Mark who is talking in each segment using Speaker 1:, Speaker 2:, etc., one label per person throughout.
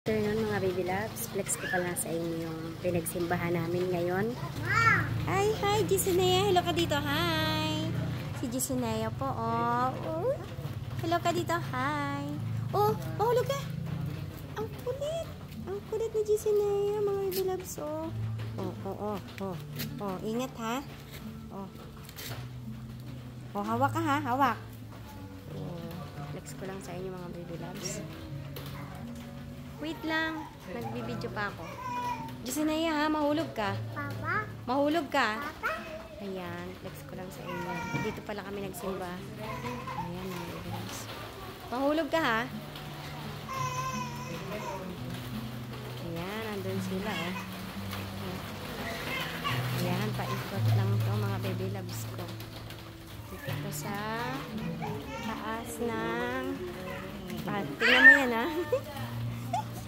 Speaker 1: Afternoon mga baby loves, flex ko pala sa inyo yung pinagsimbahan namin ngayon. Hi, Jisunea. Hello ka dito, hi. Si Jisunea po, oh. Hello ka dito, hi. Oh, mahulog ka. Ang kulit. Ang kulit ni Jisunea, mga baby loves, oh. Oh, ingat ha. Oh, hawak ka ha, hawak. Oh, flex ko lang sa inyo mga baby loves. Wait lang. Nagbibideo pa ako. Jisunea ha, mahulog ka.
Speaker 2: Papa?
Speaker 1: Mahulog ka.
Speaker 2: Papa?
Speaker 1: Ayan, flex ko lang sa inyo. Dito pala kami nagsimba. Ayan, mga evidence. Mahulog ka ha. Ayan, andun sila oh. Ayan, paikot lang to mga baby loves ko. Dito ko sa taas ng... Tingnan mo yan ha.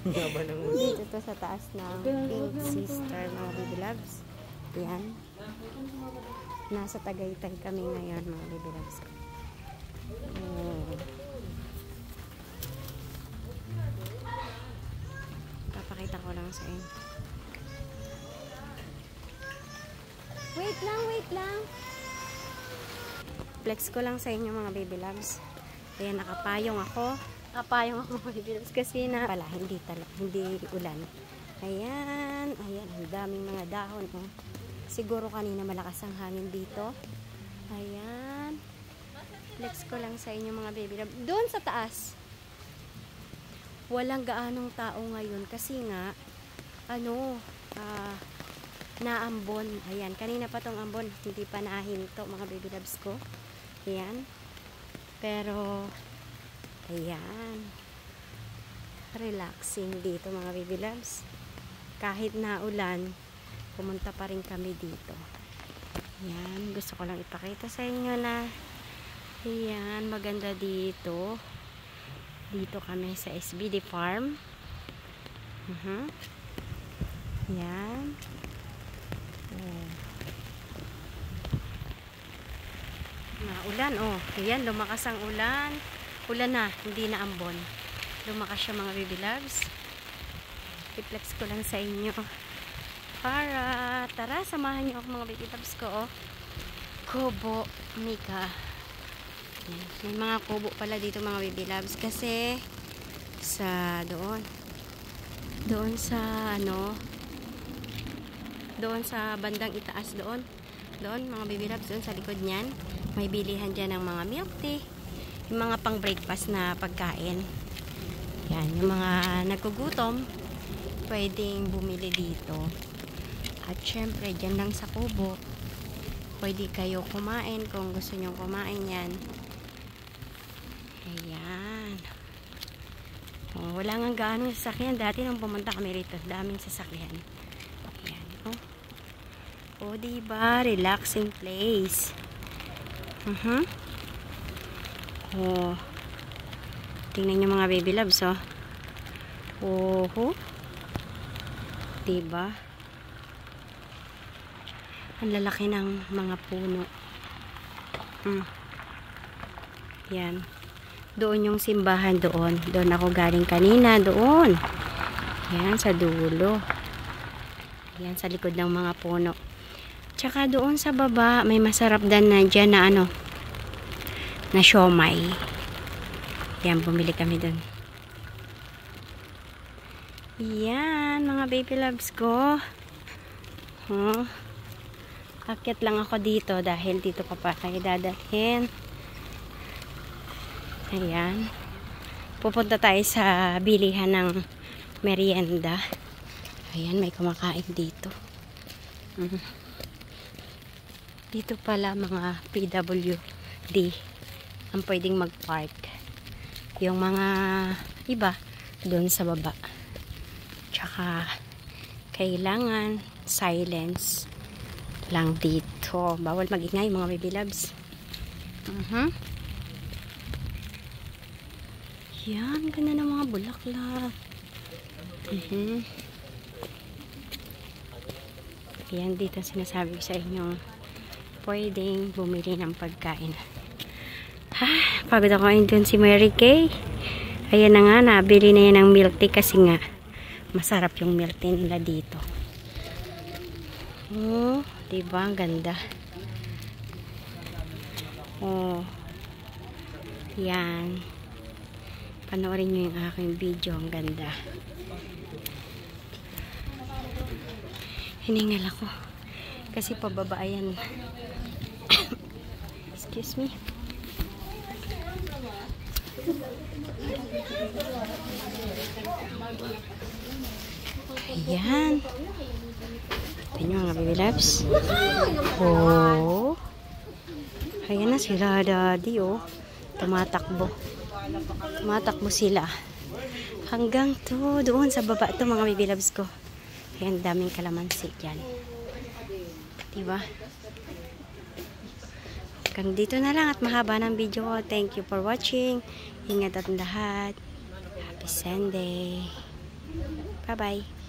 Speaker 1: Dito to sa taas ng Pink Sister mga baby loves. Yan. Nasa Tagaytay kami ngayon mga baby loves. Papakita ko lang sa inyo. Wait lang. Flex ko lang sa inyo mga baby loves. Ayan, nakapayong ako. Nakapayong ako mga baby loves kasi na pala, hindi ulan. Ayan, ang daming mga dahon. Oh. Siguro kanina malakas ang hangin dito. Ayan. Flex ko lang sa inyo mga baby loves. Doon sa taas, walang gaanong tao ngayon kasi nga, naambon. Ayan, kanina pa tong ambon, hindi pa nahinto mga baby loves ko. Ayan. Pero, ayan. Relaxing dito mga baby loves. Kahit na ulan, pumunta pa rin kami dito. Ayan, gusto ko lang ipakita sa inyo na ayan, maganda dito. Dito kami sa SBD Farm. Ayan. Ulan, oh. Ayan, lumakas ang ulan. Ulan na, hindi na ambon. Lumakas siya mga baby loves. I-flex ko lang sa inyo. Tara, samahan niyo ako mga baby loves ko, oh. Kubo, Mika. Ayan. May mga kubo pala dito mga baby loves kasi sa doon sa bandang itaas doon mga baby loves, doon sa likod niyan may bilihan dyan ng mga milk tea, yung mga pang breakfast na pagkain. Yan, yung mga nagkugutom pwedeng bumili dito. At syempre dyan lang sa kubo pwede kayo kumain kung gusto nyo kumain yan. Ayan. Oh, wala nga gaano sasakyan dati nung pumunta kami rito, daming sasakyan. Ayan, oh. O, diba? Relaxing place. Oh. Tingnan nyo mga baby loves, oh. Diba? Ang lalaki ng mga puno. Yan. Doon yung simbahan doon. Doon ako galing kanina, doon. Yan, sa dulo. Yan, sa likod ng mga puno. Tsaka doon sa baba, may masarap din na dyan na na siomay. Yan, bumili kami doon. Yan, mga baby loves ko. Akyat lang ako dito dahil dito ko pa kayo dadalhin. Ayan. Pupunta tayo sa bilihan ng merienda. Ayan, may kumakain dito. Dito pala mga PWD ang pwedeng mag-park. Yung mga iba doon sa baba. Tsaka kailangan silence lang dito. Bawal magingay mga baby loves. Yan, ganda ng mga bulaklak. Yan dito sinasabi ko sa inyo pwedeng bumili ng pagkain. Pagod ako ngayon dun si Mary Kay. Ayan na nga, nabili na yan ng milk tea kasi nga masarap yung milk tea nila dito. Oh, diba? Ang ganda. Oh. Yan. Panoorin nyo yung aking video. Ang ganda. Hiningal ako. Kasi pababa yan. Excuse me. Ayan. Tignan nyo mga baby loves. Oh. Ayan na sila, daddy, oh. Tumatakbo. Tumatakbo sila. Hanggang to, doon sa baba to mga baby loves ko. Ayan, daming kalamansi dyan. Diba? Hanggang dito na lang at mahaba ng video ko. Thank you for watching. Ingat at lahat. Happy Sunday. Bye-bye.